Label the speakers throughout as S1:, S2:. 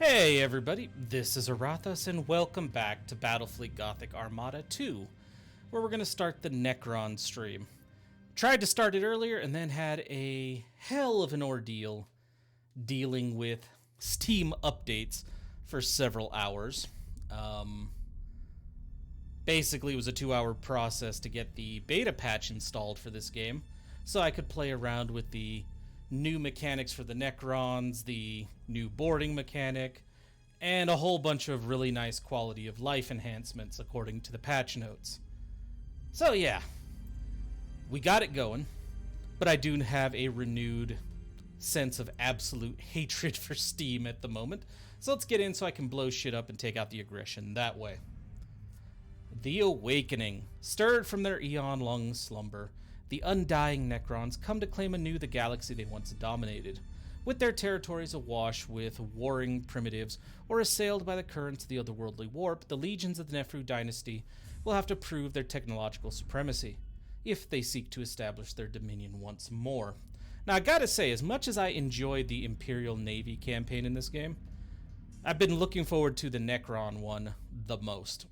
S1: Hey everybody, this is Aurathas and welcome back to Battlefleet Gothic Armada 2, where we're going to start the Necron stream. Tried to start it earlier and then had a hell of an ordeal dealing with Steam updates for several hours. Basically it was a 2-hour process to get the beta patch installed for this game, so I could play around with the new mechanics for the Necrons, the new boarding mechanic, and a whole bunch of really nice quality of life enhancements according to the patch notes. So yeah, we got it going, but I do have a renewed sense of absolute hatred for Steam at the moment, so let's get in so I can blow shit up and take out the aggression that way. The Awakening. Stirred from their eon-long slumber, the undying Necrons come to claim anew the galaxy they once dominated. With their territories awash with warring primitives or assailed by the currents of the otherworldly warp, the legions of the Nepheru Dynasty will have to prove their technological supremacy, if they seek to establish their dominion once more. Now I gotta say, as much as I enjoyed the Imperial Navy campaign in this game, I've been looking forward to the Necron one the most.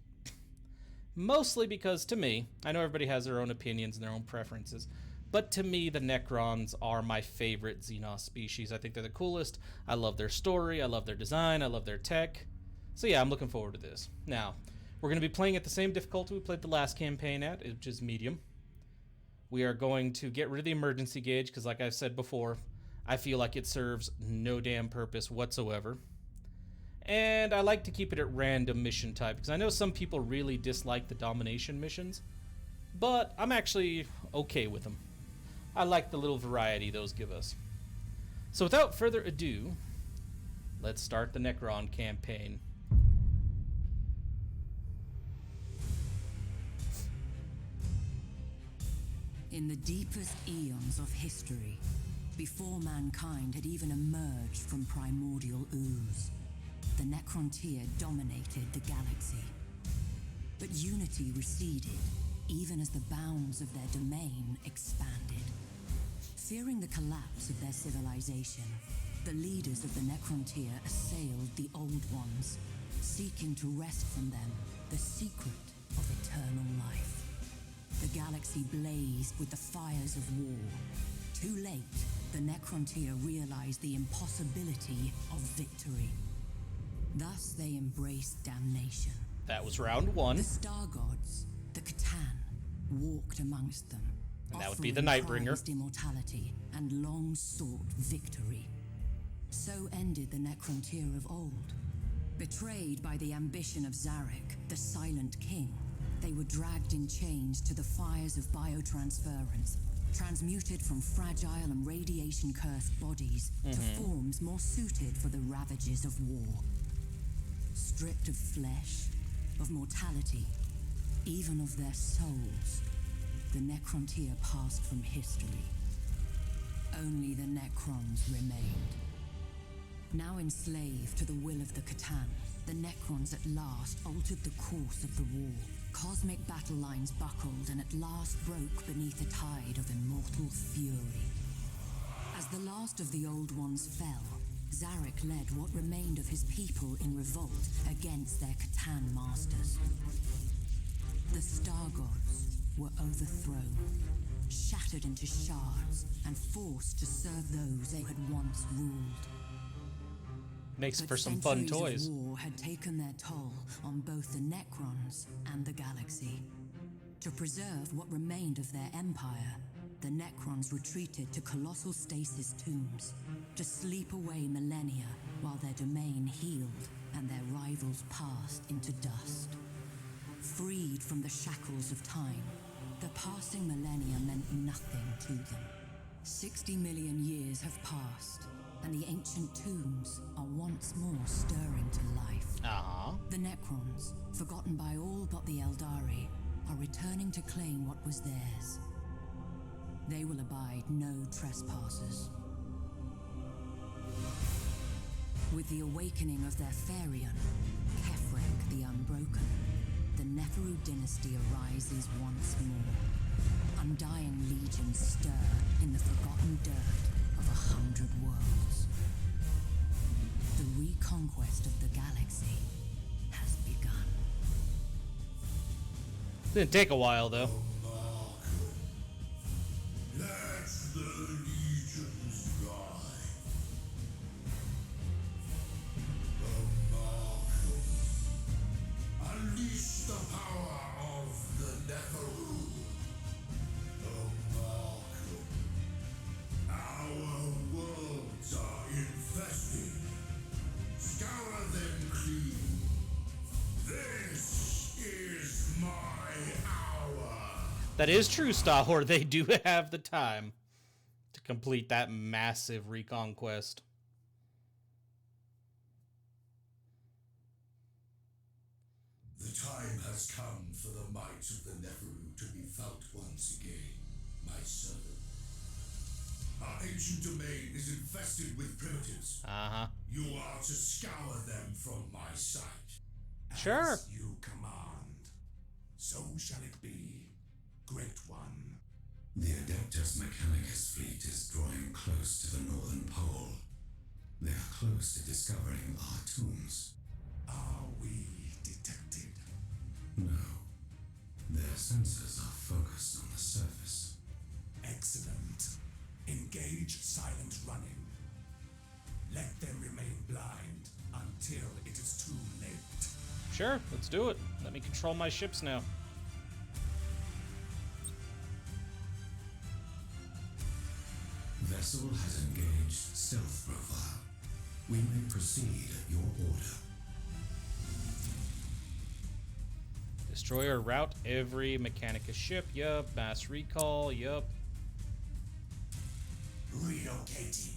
S1: Mostly because, to me, I know everybody has their own opinions and their own preferences, but to me, the Necrons are my favorite Xenos species. I think they're the coolest. I love their story, I love their design, I love their tech. So yeah, I'm looking forward to this. Now, we're going to be playing at the same difficulty we played the last campaign at, which is medium. We are going to get rid of the emergency gauge, because like I've said before, I feel like it serves no damn purpose whatsoever. And I like to keep it at random mission type, because I know some people really dislike the domination missions, but I'm actually okay with them. I like the little variety those give us. So without further ado, let's start the Necron campaign.
S2: In the deepest eons of history, before mankind had even emerged from primordial ooze, the Necrontier dominated the galaxy. But unity receded, even as the bounds of their domain expanded. Fearing the collapse of their civilization, the leaders of the Necrontier assailed the Old Ones, seeking to wrest from them the secret of eternal life. The galaxy blazed with the fires of war. Too late, the Necrontier realized the impossibility of victory. Thus they embraced damnation.
S1: That was round one.
S2: The Star Gods, the Catan, walked amongst them.
S1: And that would be the Nightbringer.
S2: Prized immortality and long-sought victory. So ended the Necrontier of old. Betrayed by the ambition of Zarek, the Silent King, they were dragged in chains to the fires of biotransference, transmuted from fragile and radiation-cursed bodies to forms more suited for the ravages of war. Stripped of flesh, of mortality, even of their souls, the Necrontier passed from history. Only the Necrons remained. Now enslaved to the will of the Catan, the Necrons at last altered the course of the war. Cosmic battle lines buckled and at last broke beneath a tide of immortal fury. As the last of the Old Ones fell, Zarek led what remained of his people in revolt against their Catan masters. The Star Gods were overthrown, shattered into shards, and forced to serve those they had once ruled.
S1: Makes
S2: But
S1: for some fun toys.
S2: centuries of war had taken their toll on both the Necrons and the galaxy. To preserve what remained of their empire, the Necrons retreated to colossal stasis tombs, to sleep away millennia while their domain healed and their rivals passed into dust. Freed from the shackles of time, the passing millennia meant nothing to them. 60 million years have passed, and the ancient tombs are once more stirring to life. The Necrons, forgotten by all but the Eldari, are returning to claim what was theirs. They will abide no trespassers. With the awakening of their Therion, Kefrek the Unbroken, the Nepheru Dynasty arises once more. Undying legions stir in the forgotten dirt of 100 worlds. The reconquest
S1: Didn't take a while, though.
S3: Let the legions rise. Amarkun, unleash the power of the Nepheru. Amarkun, our worlds are infested. Scour them clean. This is my hour.
S1: That is true, Stahor. They do have the time to complete that massive reconquest.
S3: The time has come for the might of the Nepheru to be felt once again, my servant. Our ancient domain is infested with primitives.
S1: Uh-huh.
S3: You are to scour them from my sight.
S1: Sure.
S3: As you command, so shall it be, Great One.
S4: The Adeptus Mechanicus fleet is drawing close to the northern pole. They are close to discovering our tombs.
S3: Are we detected?
S4: No. Their sensors are focused on the surface.
S3: Excellent. Engage silent running. Let them remain blind until it is too late.
S1: Sure, let's do it. Let me control my ships now.
S4: Vessel has engaged stealth profile. We may proceed at your order.
S1: Destroyer route every Mechanicus ship. Yup. Mass recall. Yup.
S3: Relocating.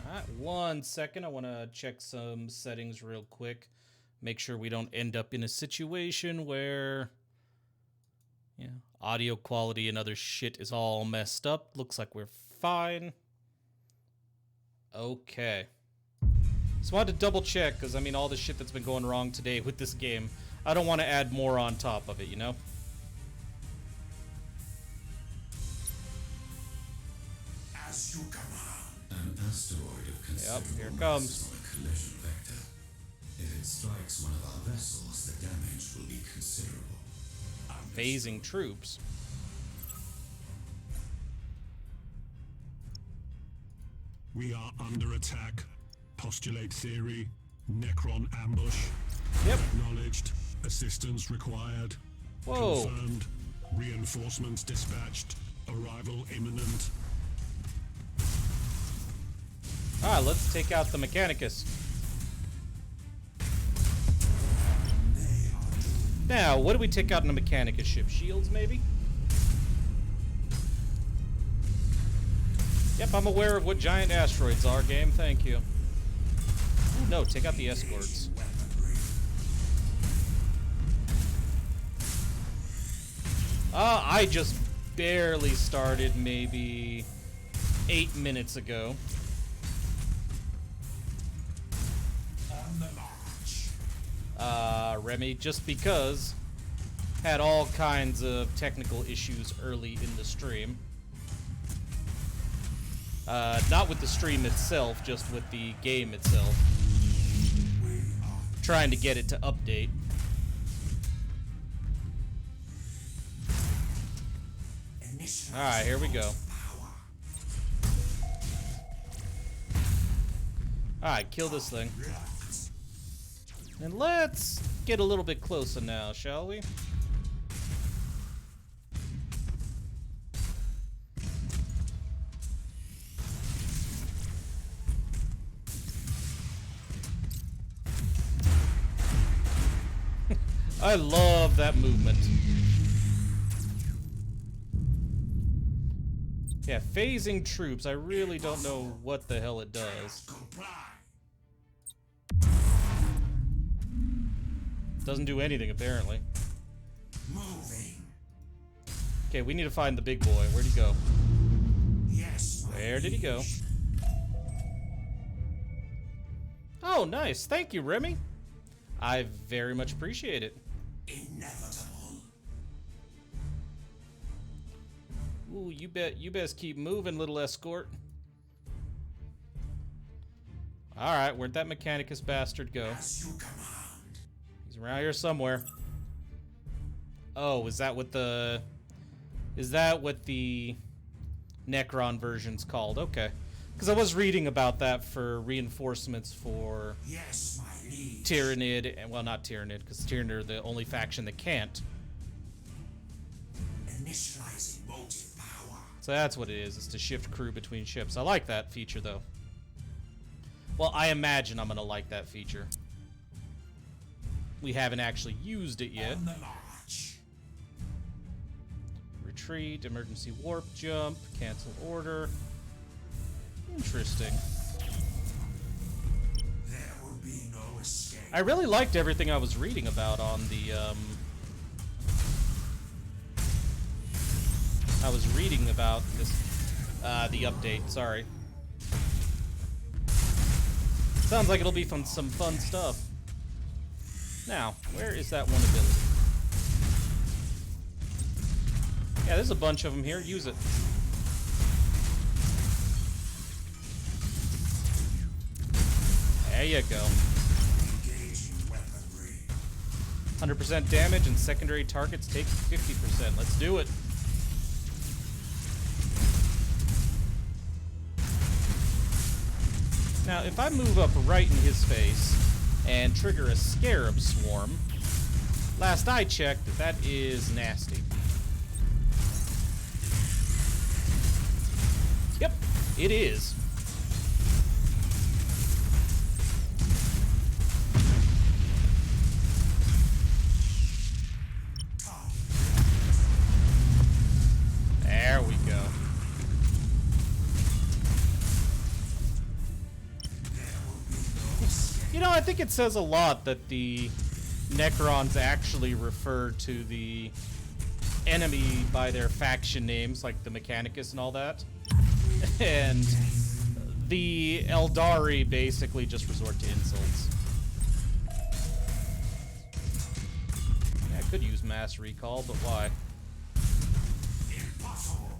S1: Alright, 1 second. I want to check some settings real quick. Make sure we don't end up in a situation where, yeah, audio quality and other shit is all messed up. Looks like we're fine. Okay. Just wanted to double check, because I mean, all the shit that's been going wrong today with this game, I don't want to add more on top of it, you know?
S3: As you command.
S4: An asteroid of considerable
S1: here it
S4: mass
S1: comes.
S4: is on a collision vector. If it strikes one of our vessels, the damage will be considerable.
S1: Phasing troops.
S5: We are under attack. Postulate theory. Necron ambush.
S1: Yep.
S5: Acknowledged. Assistance required.
S1: Whoa.
S5: Confirmed. Reinforcements dispatched. Arrival imminent.
S1: Alright, let's take out the Mechanicus. Now, what do we take out in a Mechanicus ship? Shields, maybe? Yep, I'm aware of what giant asteroids are, game. Thank you. Ooh, no, take out the escorts. I just barely started maybe 8 minutes ago.
S3: On the march.
S1: Remy, just because had all kinds of technical issues early in the stream. Not with the stream itself, just with the game itself. Trying to get it to update. Alright, here we go. Alright, kill this thing. And let's get a little bit closer now, shall we? I love that movement. Yeah, phasing troops, I really don't know what the hell it does. Doesn't do anything, apparently.
S3: Moving.
S1: Okay, we need to find the big boy. Where'd he go?
S3: Yes.
S1: Where did he go? Oh, nice. Thank you, Remy. I very much appreciate it.
S3: Inevitable.
S1: Ooh, you best keep moving, little escort. Alright, where'd that Mechanicus bastard go?
S3: As you command.
S1: He's around here somewhere. Oh, is that what the Necron version's called? Okay. Because I was reading about that for reinforcements for
S3: Yes, my liege.
S1: Tyranid, and well, not Tyranid, because Tyranid are the only faction that can't.
S3: Initializing motive power.
S1: So that's what it is to shift crew between ships. I like that feature, though. Well, I imagine I'm going to like that feature. We haven't actually used it yet.
S3: On the march.
S1: Retreat, emergency warp jump, cancel order. Interesting.
S3: There will be no escape.
S1: I really liked everything I was reading about on the, I was reading about this, the update, sorry. Sounds like it'll be some fun stuff. Now, where is that one ability? Yeah, there's a bunch of them here. Use it. There you go. 100% damage and secondary targets take 50%. Let's do it. Now, if I move up right in his face and trigger a Scarab Swarm, last I checked, that is nasty. Yep, it is. There we go. You know, I think it says a lot that the Necrons actually refer to the enemy by their faction names, like the Mechanicus and all that. And the Eldari basically just resort to insults. Yeah, I could use mass recall, but why?
S3: Impossible.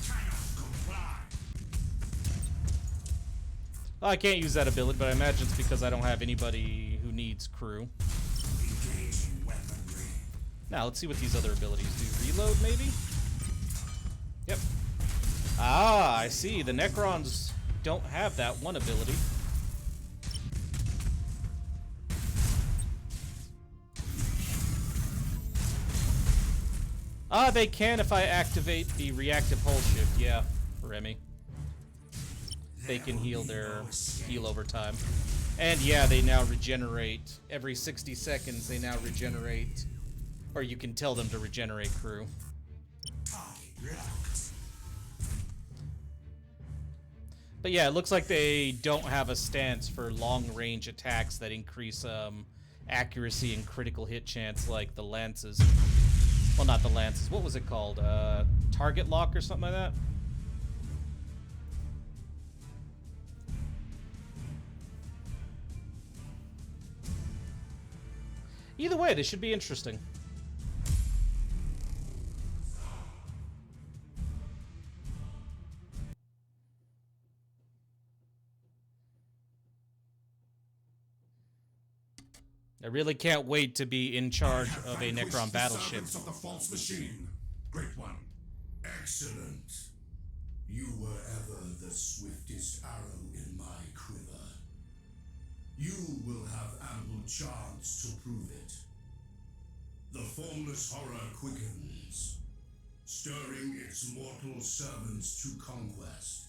S3: Cannot comply.
S1: Well, I can't use that ability, but I imagine it's because I don't have anybody who needs crew.
S3: Engaging weaponry.
S1: Now, let's see what these other abilities do. Reload, maybe? Yep. Ah, I see. The Necrons don't have that one ability. Ah, they can if I activate the reactive hull shift. Yeah, Remy. They can heal their heal over time. And yeah, they now regenerate. Every 60 seconds, they now regenerate. Or you can tell them to regenerate crew. But yeah, it looks like they don't have a stance for long-range attacks that increase accuracy and critical hit chance like the lances. Well, not the lances. What was it called? Target lock or something like that? Either way, this should be interesting. I really can't wait to be in charge of a Necron battleship.
S3: Of the false machine. Great one. Excellent. You were ever the swiftest arrow in my quiver. You will have ample chance to prove it. The formless horror quickens, stirring its mortal servants to conquest.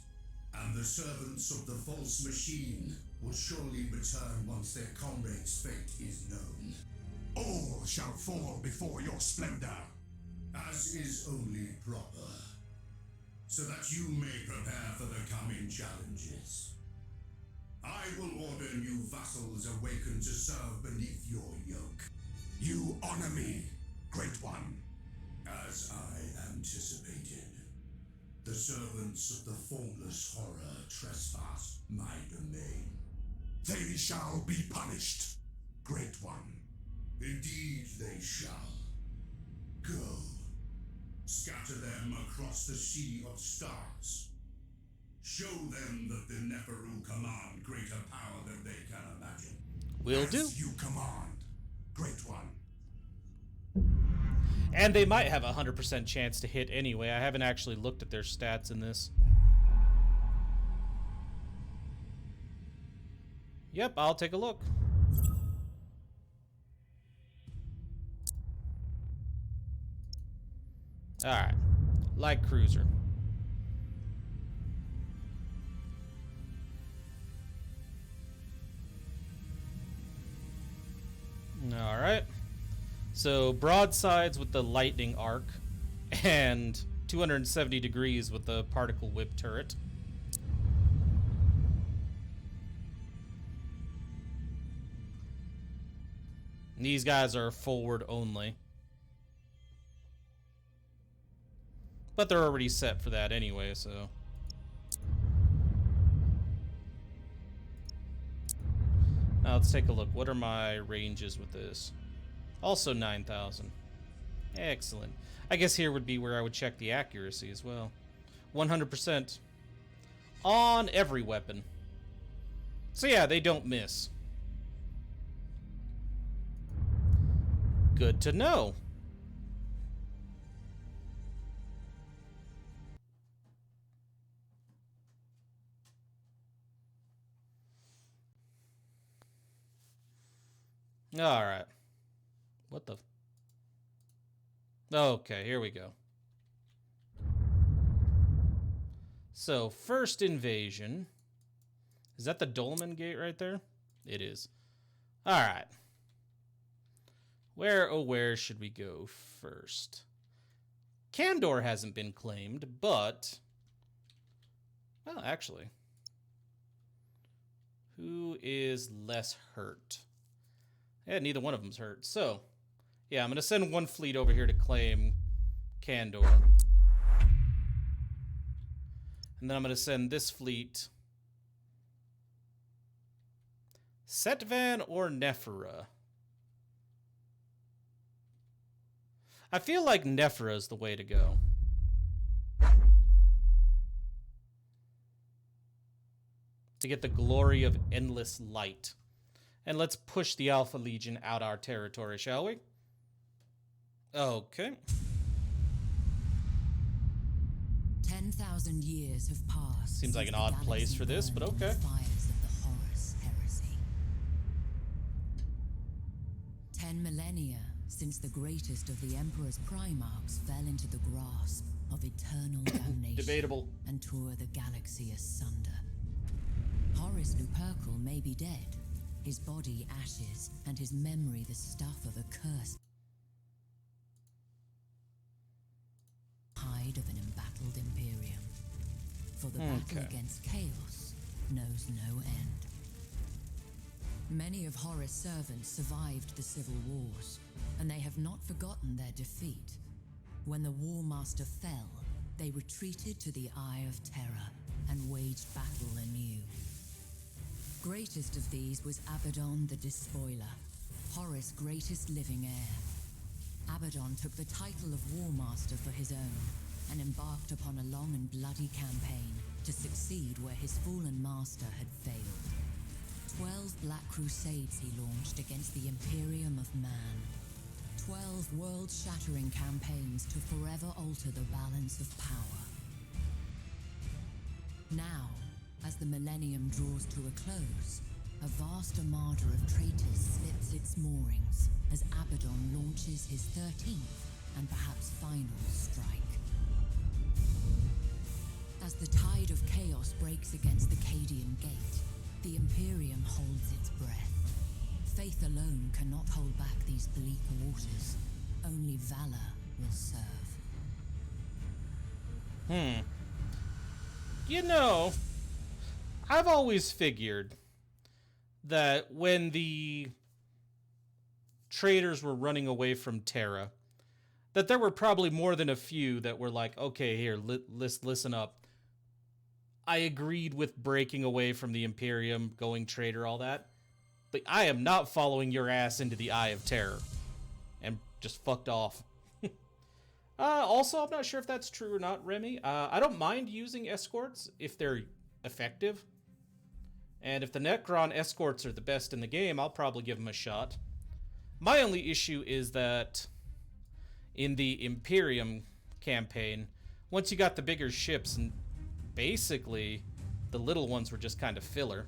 S3: And the servants of the false machine will surely return once their comrade's fate is known. All shall fall before your splendor, as is only proper, so that you may prepare for the coming challenges. I will order new vassals awaken to serve beneath your yoke. You honor me, Great One. As I anticipated, the servants of the formless horror trespass my domain. They shall be punished, Great One. Indeed they shall. Go. Scatter them across the sea of stars. Show them that the Nepheru command greater power than they can imagine.
S1: Will do.
S3: As you command, Great
S1: And they might have a 100% chance to hit anyway. I haven't actually looked at their stats in this. Yep, I'll take a look. Alright. Light cruiser. Alright. So, broadsides with the lightning arc, and 270 degrees with the particle whip turret. These guys are forward only. But they're already set for that anyway, so... Now let's take a look. What are my ranges with this? Also 9,000. Excellent. I guess here would be where I would check the accuracy as well. 100%. On every weapon. So yeah, they don't miss. Good to know. All right. What the? Okay, here we go. So, first invasion. Is that the Dolmen Gate right there? It is. All right. Where, oh, where should we go first? Kandor hasn't been claimed, but... Well, actually. Who is less hurt? Yeah, neither one of them's hurt. So, yeah, I'm going to send one fleet over here to claim Kandor. And then I'm going to send this fleet... Setvan or Nepheru? I feel like Nepheru is the way to go. To get the glory of endless light. And let's push the Alpha Legion out our territory, shall we? Okay.
S2: 10,000 years have passed.
S1: Seems like an odd place for this, but okay.
S2: Fires of the Horus heresy. 10 millennia since the greatest of the Emperor's Primarchs fell into the grasp of eternal damnation.
S1: Debatable.
S2: And tore the galaxy asunder. Horus Lupercal may be dead, his body ashes, and his memory the stuff of a cursed hide of an embattled Imperium. For the battle against chaos knows no end. Many of Horus' servants survived the civil wars, and they have not forgotten their defeat. When the War Master fell, they retreated to the Eye of Terror and waged battle anew. Greatest of these was Abaddon the Despoiler, Horus' greatest living heir. Abaddon took the title of War Master for his own, and embarked upon a long and bloody campaign to succeed where his fallen master had failed. 12 Black Crusades he launched against the Imperium of Man. 12 world-shattering campaigns to forever alter the balance of power. Now, as the millennium draws to a close, a vast armada of traitors slips its moorings as Abaddon launches his 13th and perhaps final strike. As the tide of chaos breaks against the Cadian Gate, the Imperium holds its breath. Faith alone cannot hold back these bleak waters. Only valor will serve.
S1: You know, I've always figured that when the traders were running away from Terra, that there were probably more than a few that were like, okay, here, listen up. I agreed with breaking away from the Imperium, going trader, all that. But I am not following your ass into the Eye of Terror. And just fucked off. Also, I'm not sure if that's true or not, Remy. I don't mind using escorts if they're effective. And if the Necron escorts are the best in the game, I'll probably give them a shot. My only issue is that in the Imperium campaign, once you got the bigger ships, and basically the little ones were just kind of filler.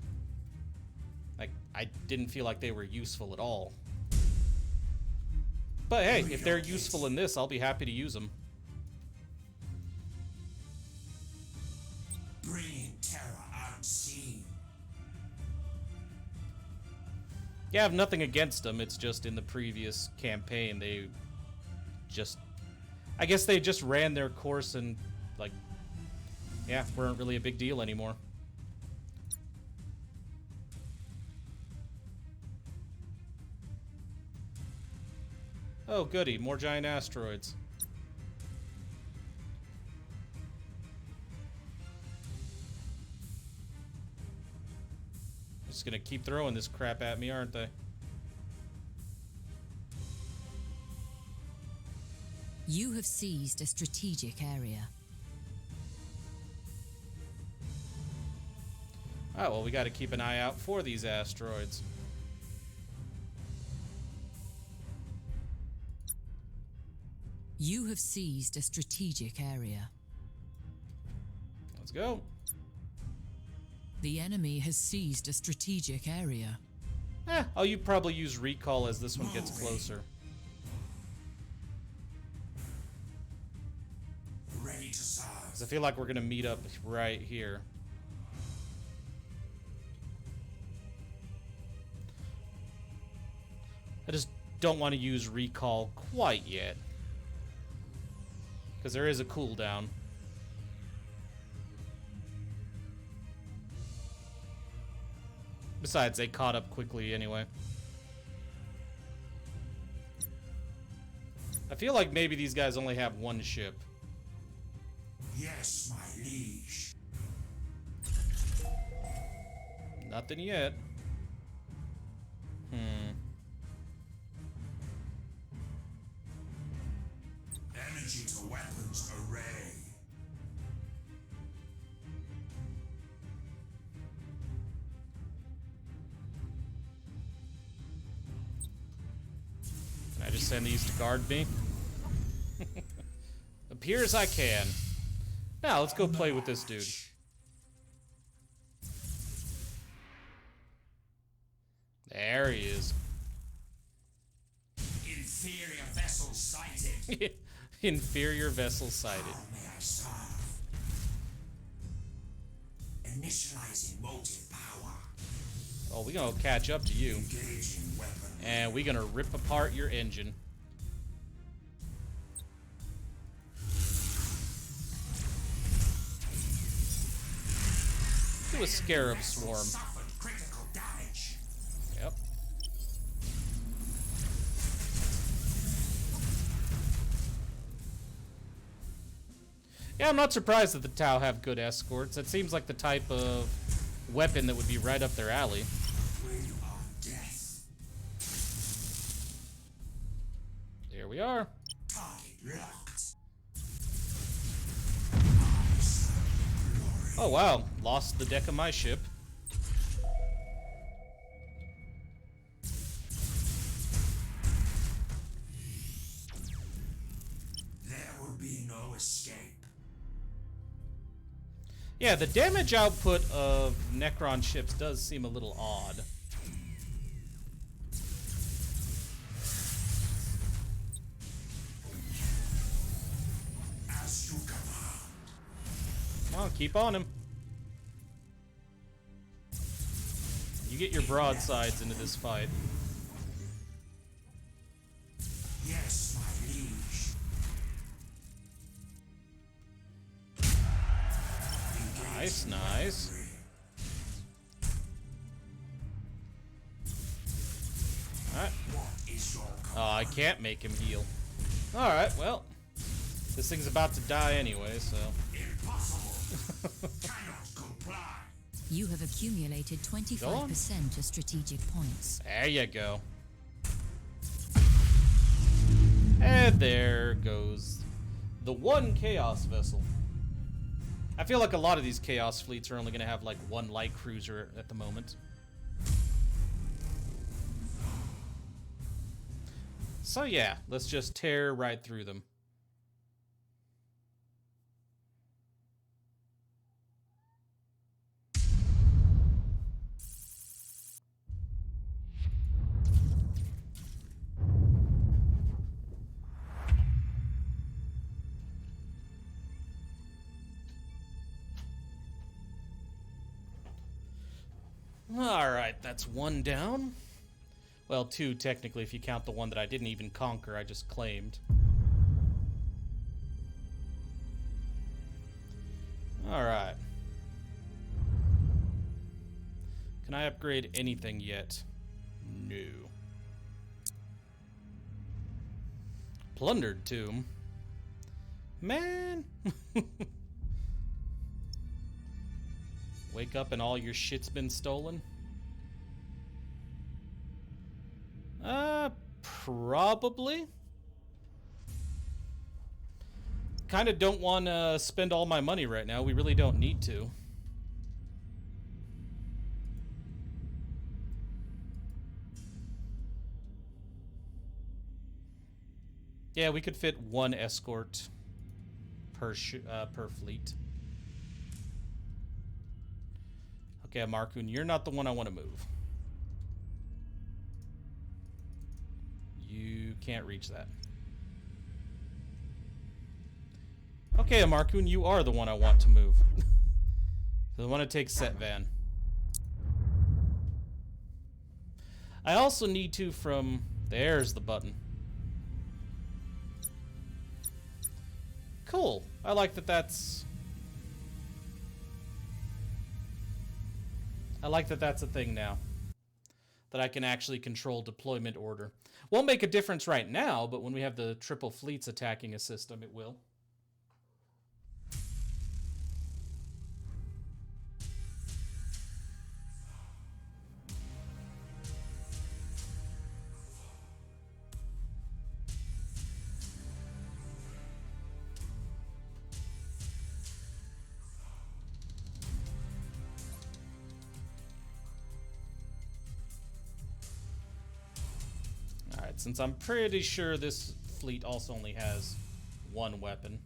S1: Like, I didn't feel like they were useful at all. But hey, if they're useful in this, I'll be happy to use them.
S3: Bringing terror unseen.
S1: Yeah, I have nothing against them. It's just in the previous campaign, they just... I guess they just ran their course and, like, yeah, weren't really a big deal anymore. Oh, goody. More giant asteroids. Just gonna keep throwing this crap at me, aren't they?
S2: You have seized a strategic area.
S1: Oh, well, we gotta keep an eye out for these asteroids.
S2: You have seized a strategic area.
S1: Let's go.
S2: The enemy has seized a strategic area.
S1: I'll probably use recall as this one gets closer.
S3: Ready to serve.
S1: 'Cause I feel like we're gonna meet up right here. I just don't want to use recall quite yet. Because there is a cooldown. Besides, they caught up quickly anyway. I feel like maybe these guys only have one ship.
S3: Yes, my liege.
S1: Nothing yet.
S3: Energy to weapons array.
S1: Can I just send these to guard me? Appears I can. Now, let's go play with this dude. There he is.
S3: Inferior vessel sighted.
S1: Inferior vessel sighted.
S3: How may I serve? Initializing motive power.
S1: Oh, we're gonna catch up to you.
S3: Engaging weapon.
S1: And we're gonna rip apart your engine. Do a scarab swarm.
S3: Suffered critical damage.
S1: Yep. Yeah, I'm not surprised that the Tau have good escorts. It seems like the type of weapon that would be right up their alley.
S3: We are death.
S1: There we are.
S3: Target locked.
S1: Oh wow, lost the deck of my ship.
S3: There will be no escape.
S1: Yeah, the damage output of Necron ships does seem a little odd.
S3: As you command.
S1: Come on, keep on him. You get your broadsides into this fight.
S3: Yes, my liege.
S1: Nice, nice. Alright.
S3: What is your
S1: Oh, I can't make him heal. Alright, well. This thing's about to die anyway, so.
S3: impossible? Cannot comply.
S2: You have accumulated 25% of strategic points.
S1: There you go. And there goes the one Chaos vessel. I feel like a lot of these Chaos fleets are only going to have like one light cruiser at the moment. So yeah, let's just tear right through them. Alright, that's one down. Well, two, technically, if you count the one that I didn't even conquer, I just claimed. Alright. Can I upgrade anything yet? No. Plundered tomb? Man! Wake up and all your shit's been stolen? Probably. Kinda don't want to spend all my money right now. We really don't need to. Yeah, we could fit one escort per fleet. Okay, Amarkun, you're not the one I want to move. You can't reach that. Okay, Amarkun, you are the one I want to move. So I want to take Setvan. I also need to from... There's the button. Cool. I like that that's... I like that that's a thing now. That I can actually control deployment order. Won't make a difference right now, but when we have the triple fleets attacking a system, it will. Since I'm pretty sure this fleet also only has one weapon.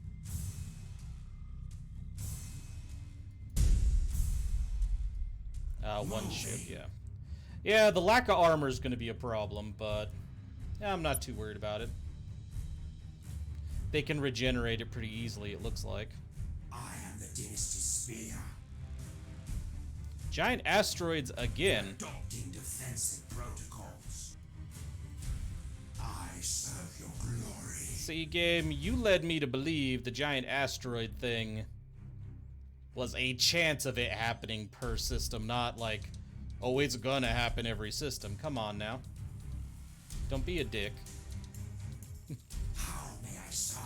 S1: One ship, yeah. Yeah, the lack of armor is going to be a problem, but yeah, I'm not too worried about it. They can regenerate it pretty easily, it looks like.
S3: I am the Dynasty's spear.
S1: Giant asteroids again.
S3: Adopting defensive protocols. I serve your glory.
S1: See, game, you led me to believe the giant asteroid thing was a chance of it happening per system, not like, oh, it's gonna happen every system. Come on now. Don't be a dick.
S3: How may I serve?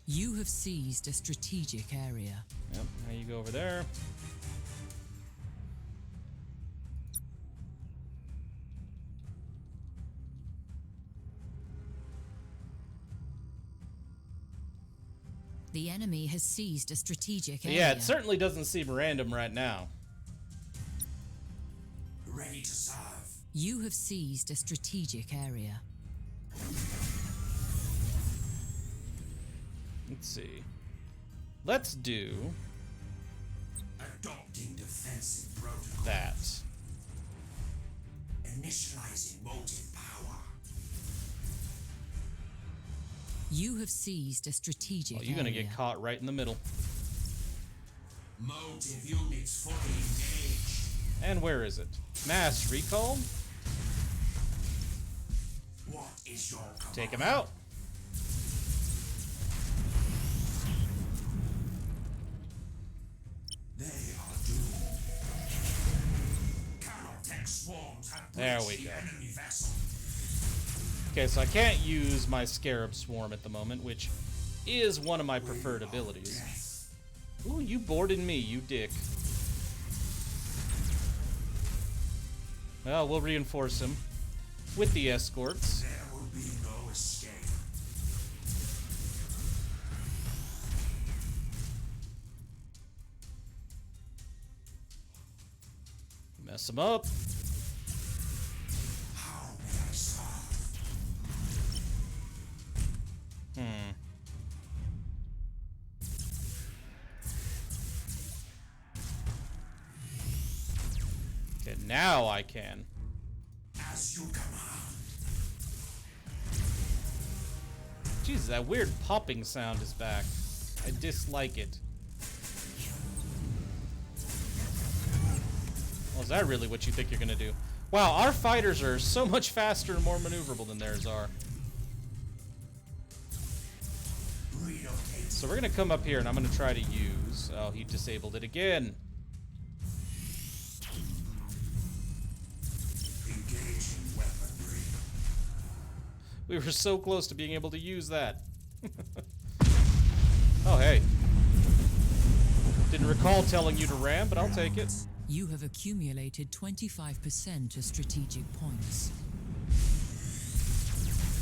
S2: You have seized a strategic area.
S1: Yep, now you go over there.
S2: The enemy has seized a strategic area.
S1: Yeah, it certainly doesn't seem random right now.
S3: Ready to serve.
S2: You have seized a strategic area.
S1: Let's see. Let's do
S3: Adopting defensive protocols.
S1: that.
S3: Initializing motive power.
S2: You have seized a strategic
S1: Well, you're gonna
S2: area.
S1: get caught right in the middle.
S3: Motive units fully engaged.
S1: And where is it? Mass recall?
S3: What is your command?
S1: Take him out.
S3: They are doomed. Calotech swarms have
S1: There
S3: breached
S1: we
S3: the
S1: go.
S3: enemy vessel.
S1: Okay, so I can't use my Scarab Swarm at the moment, which is one of my preferred abilities.
S3: Death.
S1: Ooh, you boarded me, you dick. Well, we'll reinforce him with the escorts.
S3: There will be no escape.
S1: Mess him up.
S3: How may I serve?
S1: Okay, now I can.
S3: As you command.
S1: Jesus, that weird popping sound is back. I dislike it. Well, is that really what you think you're gonna do? Wow, our fighters are so much faster and more maneuverable than theirs are. So we're gonna come up here and I'm gonna try to use... Oh, he disabled it again.
S3: Engaging weaponry.
S1: We were so close to being able to use that. Oh, hey. Didn't recall telling you to ram, but I'll take it.
S6: You have accumulated 25% of strategic points.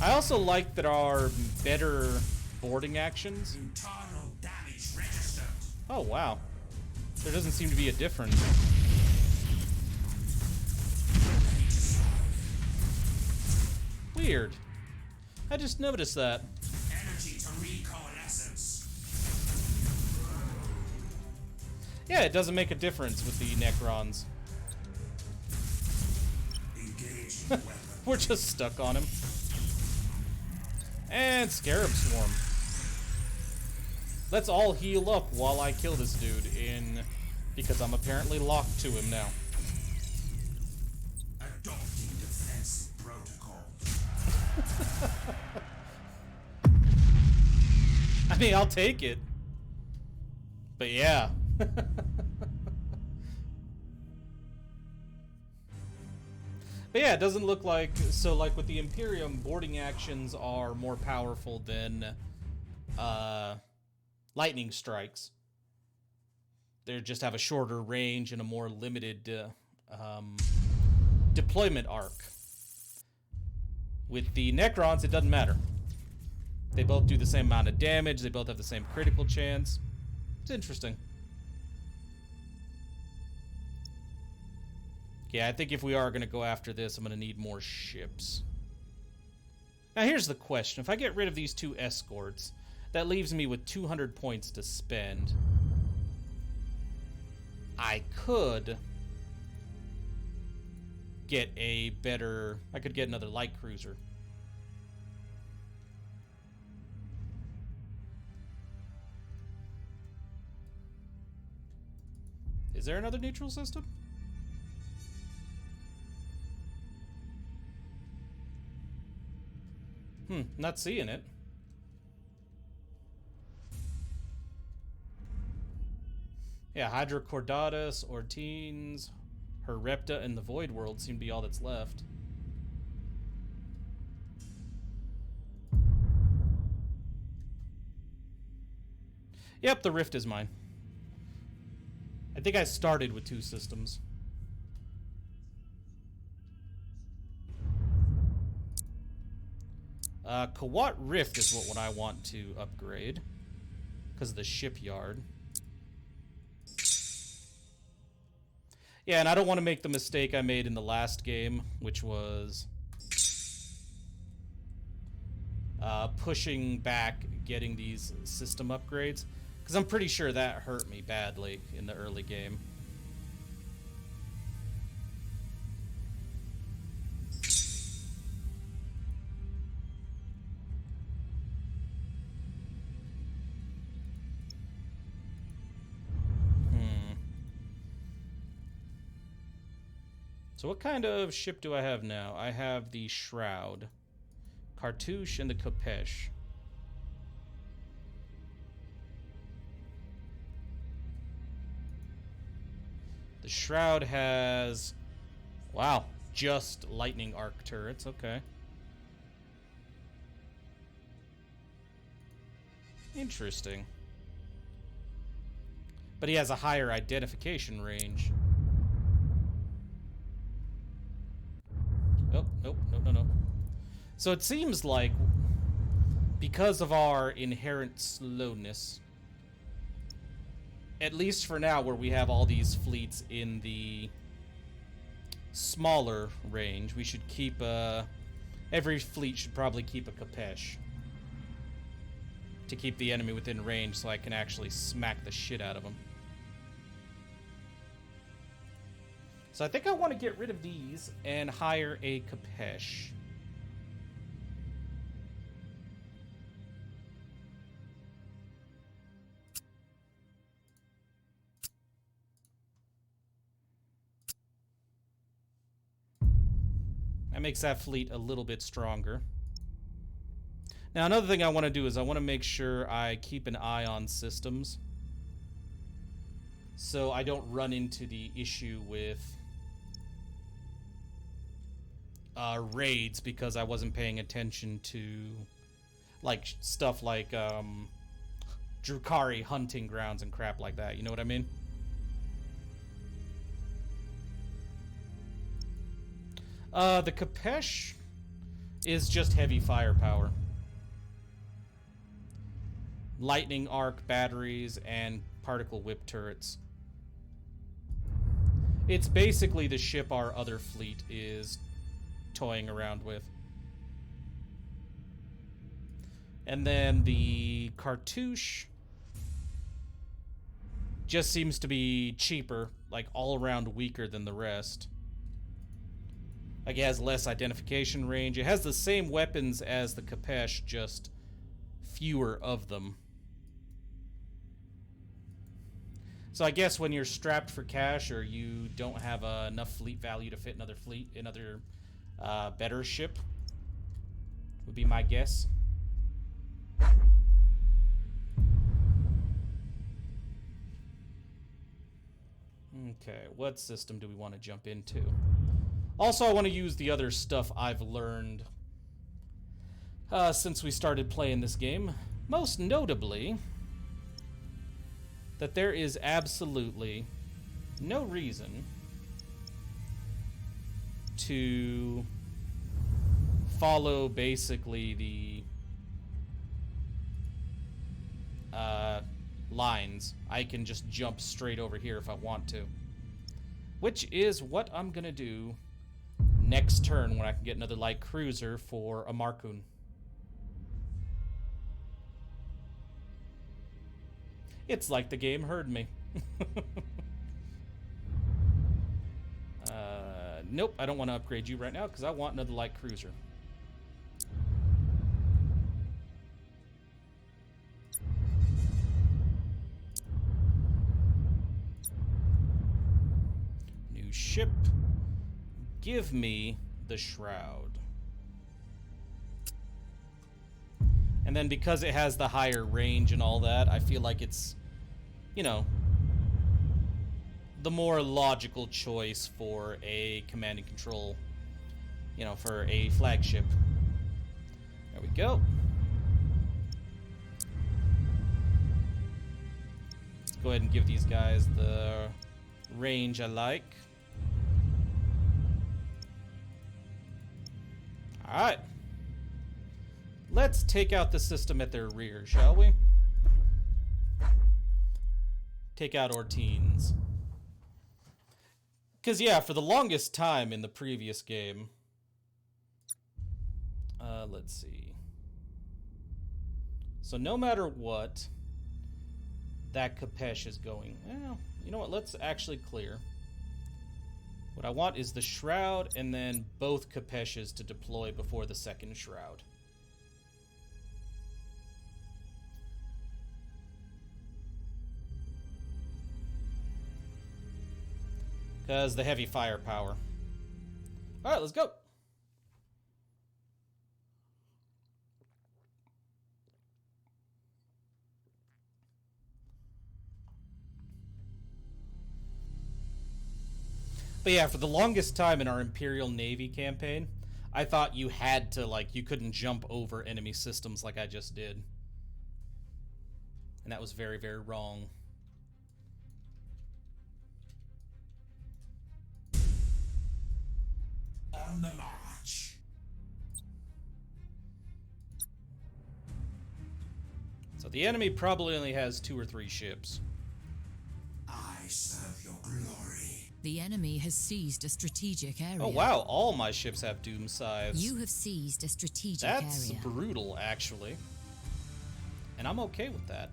S1: I also like that our better boarding actions...
S3: Internal damage registered.
S1: Oh, wow. There doesn't seem to be a difference. Weird. I just noticed that.
S3: Energy to recoalescence.
S1: Yeah, it doesn't make a difference with the Necrons.
S3: Engaging weapon.
S1: We're just stuck on him. And Scarab Swarm. Let's all heal up while I kill this dude because I'm apparently locked to him now.
S3: Adopting defensive protocols.
S1: I mean, I'll take it. But yeah. But yeah, it doesn't look like... So, like, with the Imperium, boarding actions are more powerful than lightning strikes. They just have a shorter range and a more limited deployment arc. With the Necrons, it doesn't matter. They both do the same amount of damage. They both have the same critical chance. It's interesting. Yeah, I think if we are going to go after this, I'm going to need more ships. Now, here's the question. If I get rid of these two escorts, that leaves me with 200 points to spend. I could get a better... I could get another light cruiser. Is there another neutral system? Not seeing it. Yeah, Hydrocordatus, Ortines, Herepta, and the Void World seem to be all that's left. Yep, the Rift is mine. I think I started with 2 systems. Kawat Rift is what I want to upgrade. Because of the shipyard. Yeah, and I don't want to make the mistake I made in the last game, which was pushing back getting these system upgrades. Because I'm pretty sure that hurt me badly in the early game. So what kind of ship do I have now? I have the Shroud, Cartouche, and the Kopesh. The Shroud has... Wow, just lightning arc turrets, okay. Interesting. But he has a higher identification range. Oh, nope, no. So it seems like, because of our inherent slowness, at least for now, where we have all these fleets in the smaller range, we should keep every fleet should probably keep a Kopesh to keep the enemy within range so I can actually smack the shit out of them. So I think I want to get rid of these and hire a Capesh. That makes that fleet a little bit stronger. Now, another thing I want to do is I want to make sure I keep an eye on systems, so I don't run into the issue with raids because I wasn't paying attention to like stuff like Drukhari hunting grounds and crap like that. You know what I mean? The Capesh is just heavy firepower. Lightning arc batteries and particle whip turrets. It's basically the ship our other fleet is toying around with. And then the Cartouche just seems to be cheaper, like all around weaker than the rest. Like, it has less identification range. It has the same weapons as the Capesh, just fewer of them. So I guess when you're strapped for cash or you don't have enough fleet value to fit another better ship, would be my guess. Okay, what system do we want to jump into? Also, I want to use the other stuff I've learned since we started playing this game. Most notably, that there is absolutely no reason to follow basically the lines. I can just jump straight over here if I want to, which is what I'm gonna do next turn when I can get another light cruiser for Amarkun. It's like the game heard me. Nope, I don't want to upgrade you right now because I want another light cruiser. New ship. Give me the Shroud. And then because it has the higher range and all that, I feel like it's, you know, the more logical choice for a command and control, you know, for a flagship. There we go. Let's go ahead and give these guys the range I like. Alright. Let's take out the system at their rear, shall we? Take out Ortines. Because, yeah, for the longest time in the previous game... let's see. So no matter what, that Capesh is going... Well, you know what? Let's actually clear. What I want is the Shroud and then both Capeshes to deploy before the second Shroud. Because the heavy firepower. Alright, let's go. But yeah, for the longest time in our Imperial Navy campaign, I thought you had to, like, you couldn't jump over enemy systems like I just did. And that was very, very wrong.
S3: On the march.
S1: So the enemy probably only has 2 or 3 ships.
S3: I serve your glory.
S6: The enemy has seized a strategic area.
S1: Oh wow, all my ships have doom scythes.
S6: You have seized a strategic
S1: That's
S6: area.
S1: brutal, actually. And I'm okay with that.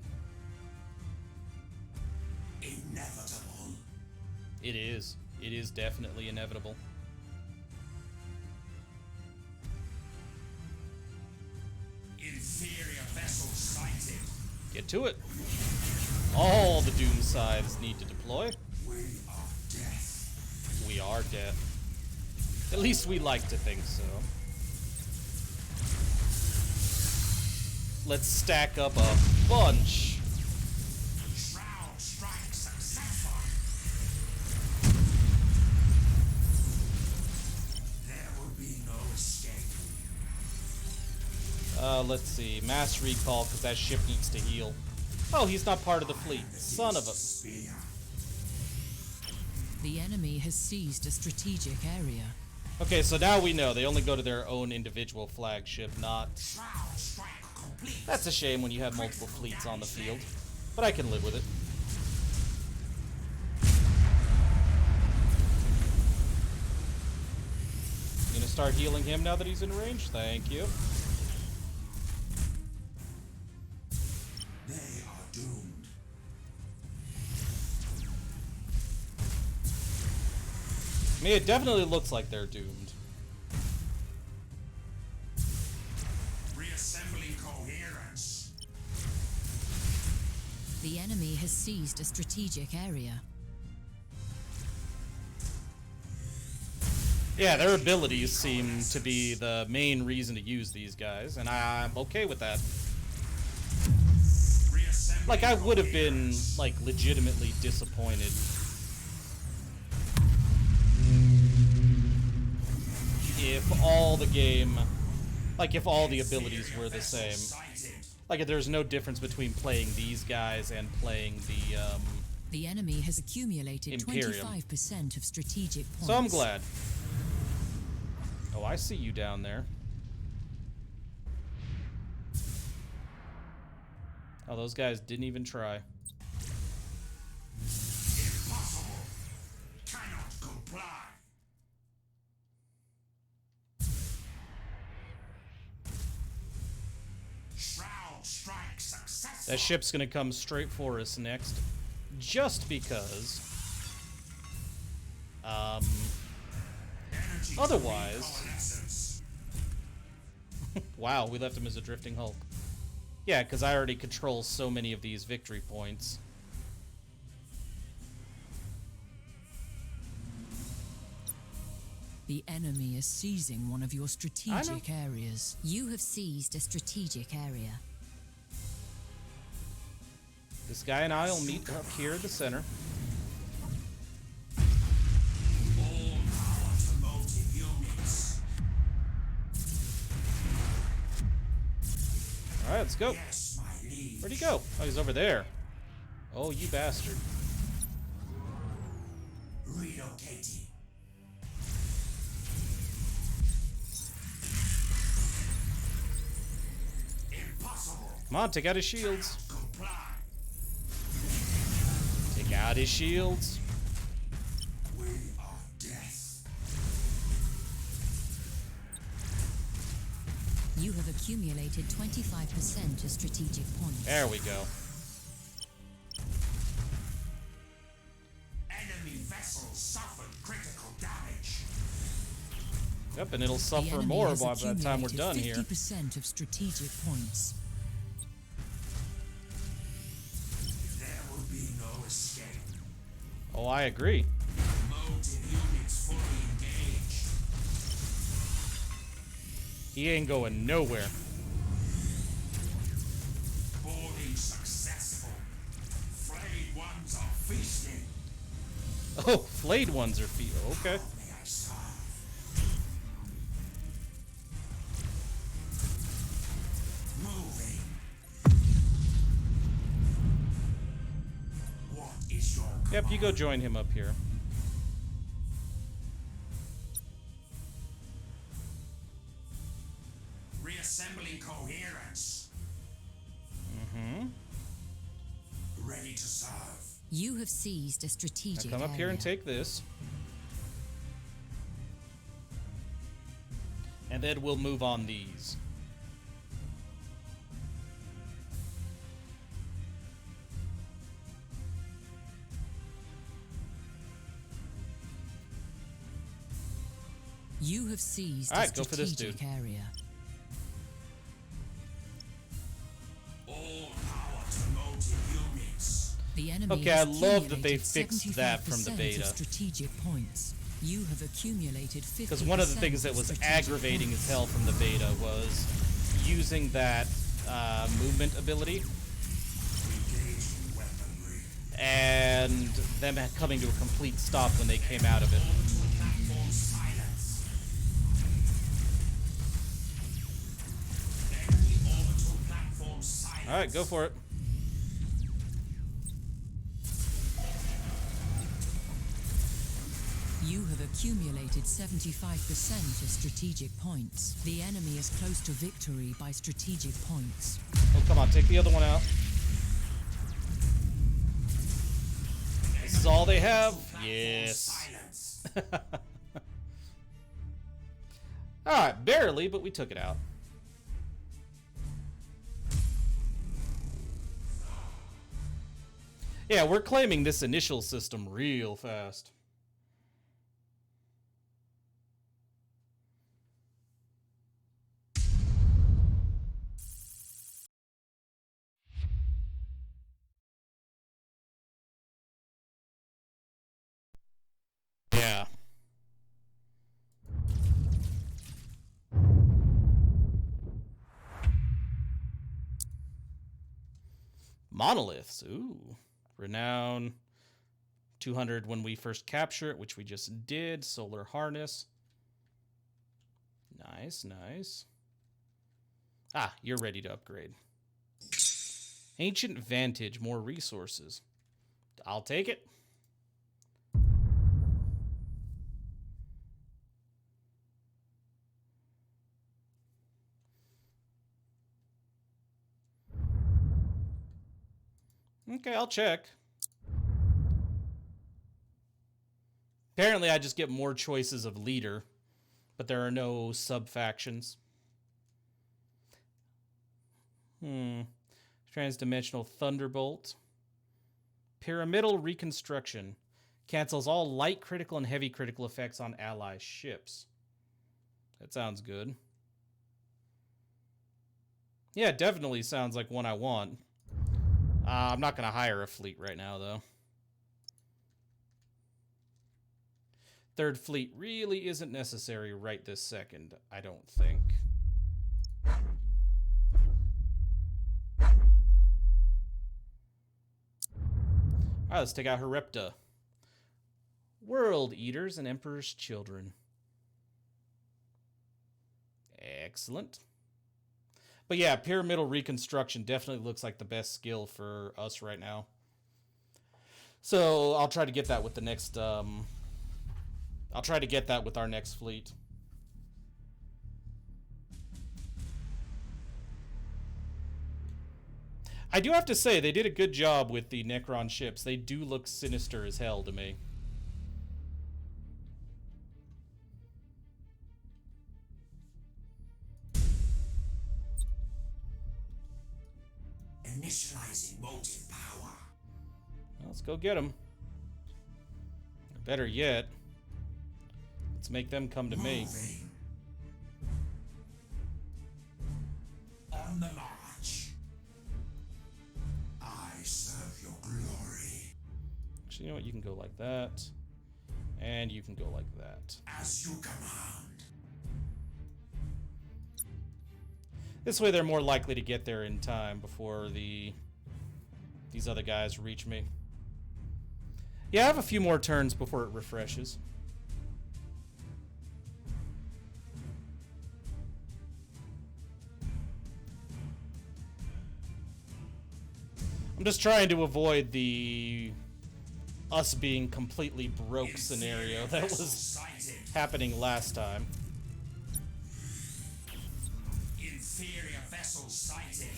S3: Inevitable.
S1: It is. It is definitely inevitable.
S3: Inferior vessel sighted.
S1: Get to it. All the Doom Scythes need to deploy.
S3: We are death.
S1: We are death. At least we like to think so. Let's stack up a bunch.
S3: Shroud strike successful. There will be no escape.
S1: Let's see. Mass recall, because that ship needs to heal. Oh, he's not part of the fleet. Son of a...
S3: Spear.
S6: The enemy has seized a strategic area.
S1: Okay, so now we know. They only go to their own individual flagship, not...
S3: Shroud strike complete.
S1: That's a shame when you have multiple fleets on the field. But I can live with it. You gonna start healing him now that he's in range? Thank you.
S3: They are doomed.
S1: I mean, it definitely looks like they're doomed.
S3: Reassembling coherence.
S6: The enemy has seized a strategic area.
S1: Yeah, their abilities seem to be the main reason to use these guys, and I'm okay with that. Like, I would have been, like, legitimately disappointed if all the game, like, if all the abilities were the same. Like, if there's no difference between playing these guys and playing
S6: The enemy has accumulated
S1: Imperium.
S6: 25% of strategic points.
S1: So I'm glad. Oh, I see you down there. Oh, those guys didn't even try.
S3: Impossible. Cannot comply. Shroud strike successful.
S1: That ship's gonna come straight for us next. Just because.
S3: Energy
S1: Otherwise.
S3: coalescence.
S1: Wow, we left him as a drifting hulk. Yeah, because I already control so many of these victory points.
S6: The enemy is seizing one of your strategic areas. You have seized a strategic area.
S1: This guy and I will meet up here at the center.
S3: All power to motive units.
S1: Alright, let's go.
S3: Yes, my liege.
S1: Where'd he go? Oh, he's over there. Oh, you bastard.
S3: Relocating. Impossible.
S1: Come on, take out his shields.
S3: Comply.
S1: Take out his shields.
S3: We are death.
S6: You have accumulated 25% of strategic points.
S1: There we go.
S3: Enemy vessels suffered critical damage.
S1: Yep, and it'll
S6: The
S1: suffer
S6: enemy
S1: more
S6: has
S1: by the time we're
S6: accumulated
S1: done here.
S6: 50% of strategic points.
S3: There will be no escape.
S1: Oh, I agree.
S3: Motive units fully engaged.
S1: He ain't going nowhere.
S3: Boarding successful. Frayed ones are feasting.
S1: Oh, flayed ones are feet. Okay.
S3: May I serve? Moving. What is your
S1: Yep, you go
S3: command?
S1: join him up here.
S3: Reassembling coherence.
S1: Mm-hmm.
S3: Ready to serve.
S6: You have seized a strategic
S1: Now come up here and
S6: area.
S1: take this. And then we'll move on these.
S6: You have seized
S1: All right,
S6: a
S1: go for this
S6: strategic
S1: dude.
S6: area.
S3: All power to motive units.
S6: The enemy
S1: Okay,
S6: has
S1: I love that they
S6: accumulated
S1: fixed that from the
S6: 75%
S1: beta.
S6: of strategic points. You have accumulated 50%.
S1: Because one of the things that was
S6: strategic
S1: aggravating
S6: points.
S1: as hell from the beta was using that movement ability
S3: Engaging weaponry.
S1: and them coming to a complete stop when they came out of it.
S3: Platform silence. Enemy orbital platform silence.
S1: Alright, go for it.
S6: You have accumulated 75% of strategic points. The enemy is close to victory by strategic points.
S1: Oh, come on, take the other one out. This is all they have? Yes.
S3: Silence.
S1: Alright, barely, but we took it out. Yeah, we're claiming this initial system real fast. Yeah. Monoliths. Ooh. Renown. 200 when we first capture it, which we just did. Solar Harness. Nice, nice. Ah, you're ready to upgrade. Ancient Vantage. More resources. I'll take it. Okay, I'll check. Apparently, I just get more choices of leader, but there are no sub-factions. Transdimensional Thunderbolt. Pyramidal Reconstruction. Cancels all light critical and heavy critical effects on ally ships. That sounds good. Yeah, it definitely sounds like one I want. I'm not going to hire a fleet right now, though. Third fleet really isn't necessary right this second, I don't think. Alright, let's take out Herepta. World Eaters and Emperor's Children. Excellent. But yeah, Pyramidal Reconstruction definitely looks like the best skill for us right now. So I'll try to get that with the next... I'll try to get that with our next fleet. I do have to say, they did a good job with the Necron ships. They do look sinister as hell to me.
S3: Initializing motive power.
S1: Well, let's go get them. Better yet, let's make them come to me.
S3: Moving. On the march. I serve your glory.
S1: Actually, you know what? You can go like that. And you can go like that.
S3: As you command.
S1: This way they're more likely to get there in time before these other guys reach me. Yeah, I have a few more turns before it refreshes. I'm just trying to avoid the us being completely broke scenario that was happening last time.
S3: Inferior vessel sighted.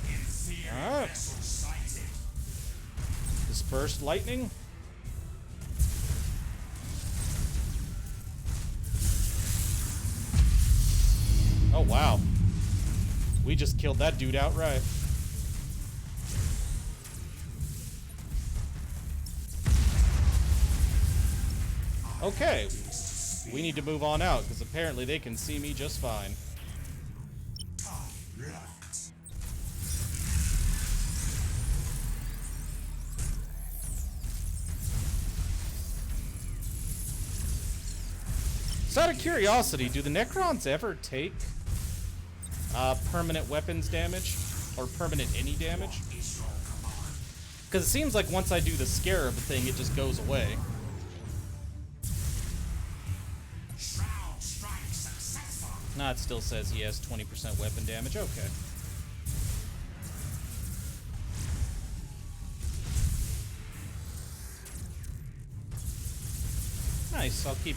S3: Inferior
S1: Alright.
S3: vessel sighted.
S1: Dispersed lightning. Oh, wow. We just killed that dude outright. Okay. We need to move on out, because apparently they can see me just fine. So out of curiosity, do the Necrons ever take permanent weapons damage? Or permanent any damage? Because it seems like once I do the Scarab thing, it just goes away. Nah, it still says he has 20% weapon damage. Okay. Nice. I'll keep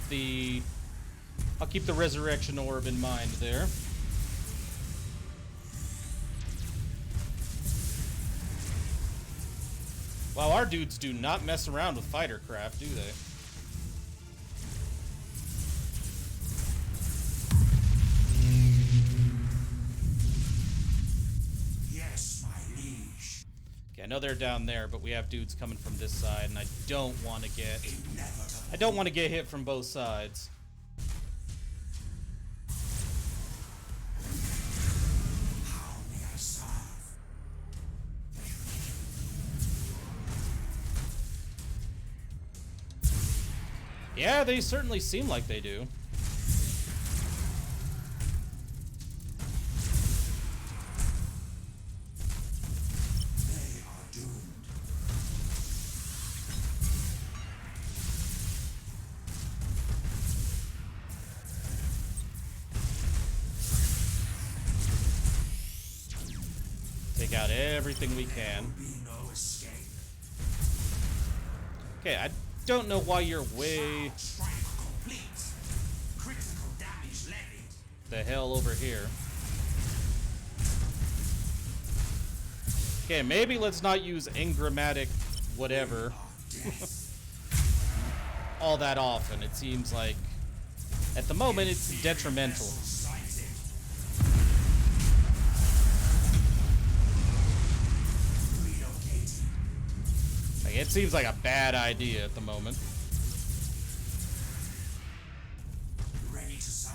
S1: the resurrection orb in mind there. Wow, our dudes do not mess around with fighter craft, do they?
S3: Yes, my liege.
S1: Okay, I know they're down there, but we have dudes coming from this side, and I don't want to get hit from both sides.
S3: How may I serve?
S1: Yeah, they certainly seem like they do.
S3: They are doomed.
S1: Take out everything we can.
S3: There will be no escape.
S1: Okay, I don't know why you're way
S3: Strike complete. Critical damage levied.
S1: the hell over here. Okay, maybe let's not use engrammatic whatever all that often. It seems like at the moment it's detrimental.
S3: Sighted. Relocating.
S1: Like, it seems like a bad idea at the moment.
S3: Ready to serve.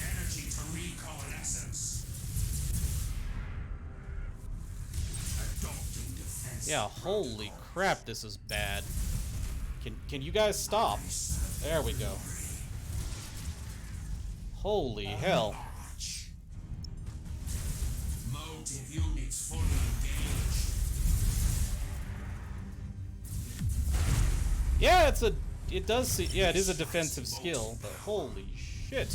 S3: Energy to recoalescence. Adopting defense.
S1: Yeah, holy crap, this is bad. Can you guys stop? There we go. Holy hell.
S3: March. Motive units fully engaged.
S1: Yeah, it is a defensive skill, but holy shit.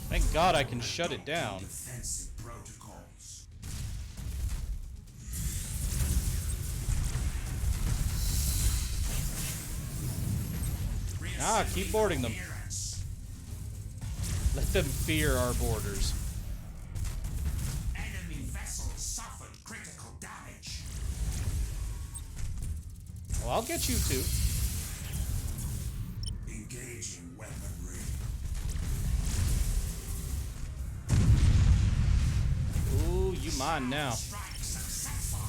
S1: Thank God I can shut it down.
S3: Defensive protocols.
S1: Ah, keep boarding them.
S3: Clearance.
S1: Let them fear our borders.
S3: Enemy vessels suffered critical damage.
S1: Well, I'll get you two.
S3: Engaging weaponry.
S1: Ooh, you mine now.
S3: Strike successful.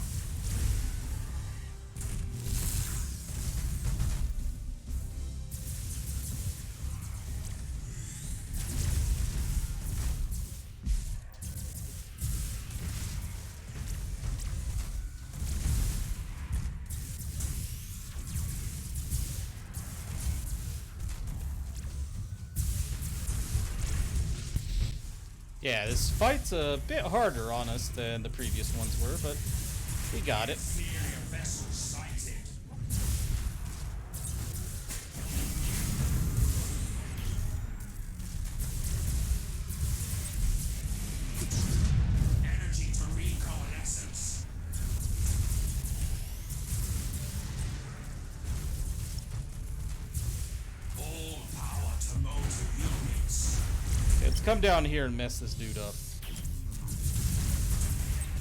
S1: Yeah, this fight's a bit harder on us than the previous ones were, but we got it.
S3: Inferior vessels sighted. Energy to recoalescence. All power to motive units.
S1: Let's come down here and mess this dude up.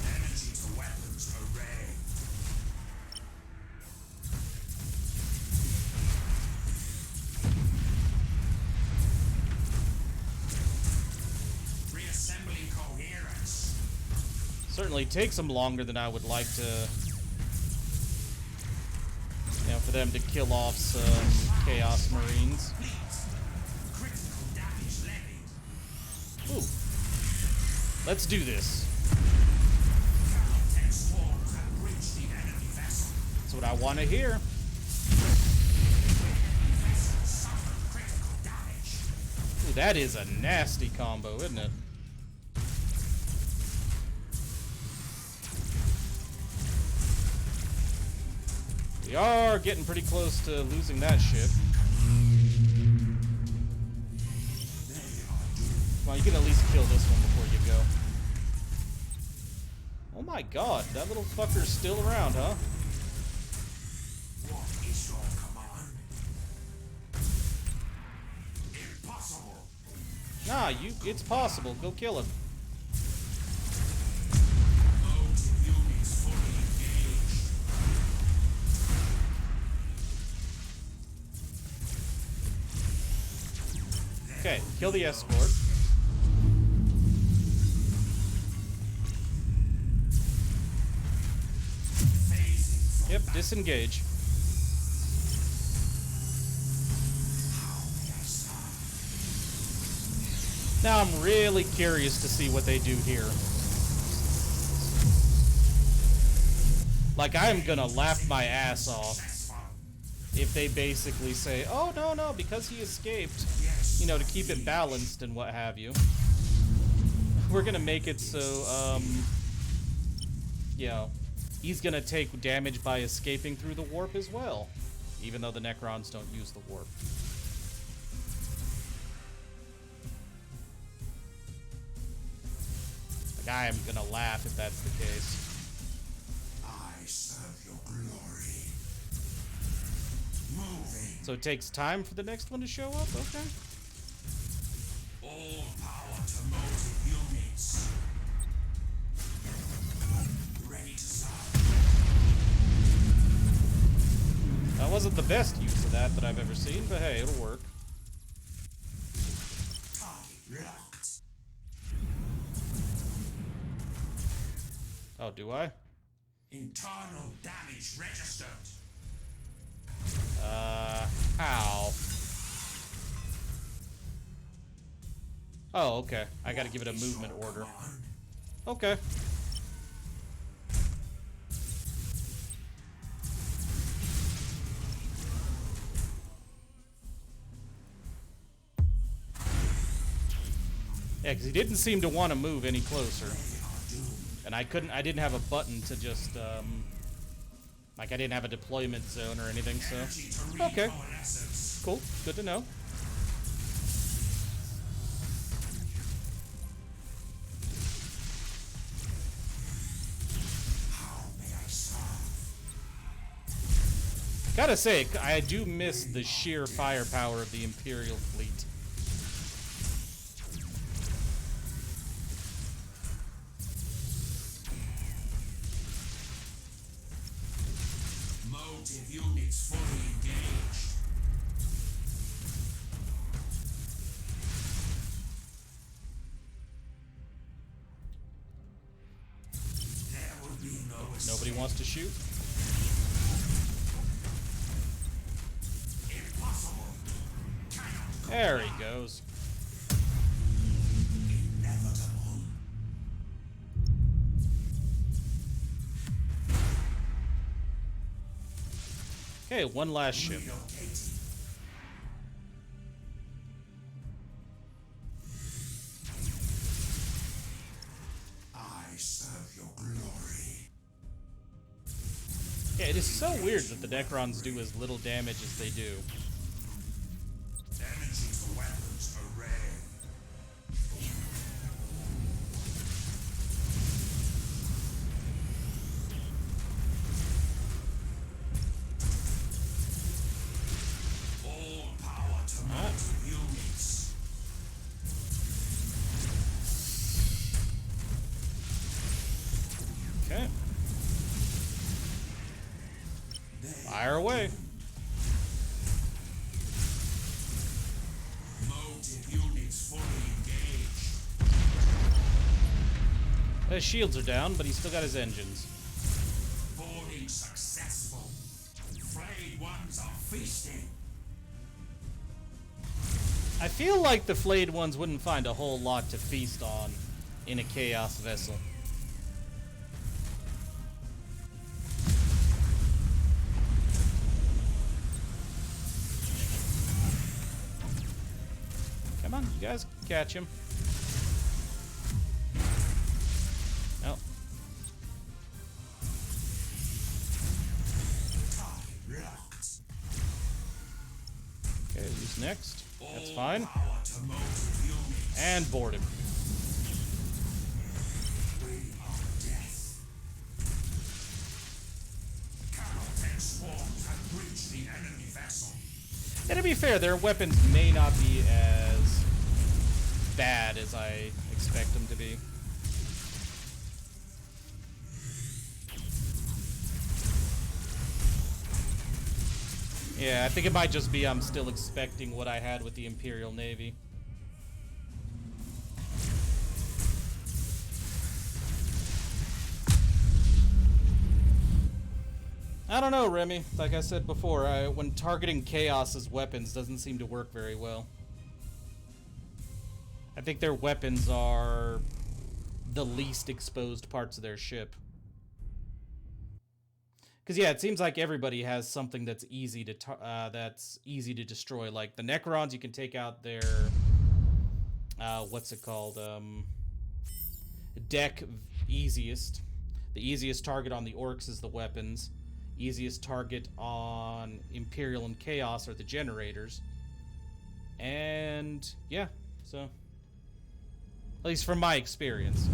S3: Energy to weapons array. Reassembling coherence.
S1: Certainly takes them longer than I would like to for them to kill off some Chaos Marines. Ooh. Let's do this. That's what I want to hear. Ooh, that is a nasty combo, isn't it? We are getting pretty close to losing that ship. Well, you can at least kill this one before you go. Oh my god, that little fucker's still around, huh?
S3: What is your command? Impossible.
S1: Nah, it's possible. Go kill him.
S3: Motive units fully engaged.
S1: Okay, kill the escort. Yep, disengage. Now I'm really curious to see what they do here. Like, I'm gonna laugh my ass off if they basically say, oh, no, because he escaped, you know, to keep it balanced and what have you. We're gonna make it so, you know, he's gonna take damage by escaping through the warp as well, even though the Necrons don't use the warp. Like, I am gonna laugh if that's the case.
S3: I serve your glory. Moving.
S1: So it takes time for the next one to show up? Okay.
S3: All power to motive units. Ready to serve.
S1: That wasn't the best use of that I've ever seen, but hey, it'll work.
S3: Target locked.
S1: Oh, do I?
S3: Internal damage registered.
S1: How? Oh, okay. I gotta give it a movement order. Okay. Yeah, because he didn't seem to want to move any closer. And I didn't have a button to just, like, I didn't have a deployment zone or anything, so. Okay. Cool. Good to know. Gotta say, I do miss the sheer firepower of the Imperial fleet.
S3: Motive units fully engaged. There will be no escape.
S1: Nobody wants to shoot?
S3: Impossible.
S1: There he goes.
S3: Inevitable.
S1: Okay, one last ship.
S3: Relocating. I serve your glory.
S1: Yeah, it is so weird that the Necrons do as little damage as they do.
S3: Damaging the weapons array. All power to motive units.
S1: Okay. Fire away.
S3: Motive units fully engaged.
S1: His shields are down, but he's still got his engines.
S3: Boarding successful. Frayed one feasting.
S1: I feel like the flayed ones wouldn't find a whole lot to feast on in a chaos vessel. Come on, you guys catch him. Oh. Okay, who's next? That's fine. And board him. And to be fair, their weapons may not be as bad as I expect them to be. Yeah, I think it might just be I'm still expecting what I had with the Imperial Navy. I don't know, Remy. Like I said before, when targeting Chaos as weapons doesn't seem to work very well. I think their weapons are the least exposed parts of their ship. Because yeah, it seems like everybody has something that's easy to destroy. Like the Necrons, you can take out their what's it called? Deck easiest. The easiest target on the Orcs is the weapons. Easiest target on Imperial and Chaos are the generators. And yeah, so at least from my experience.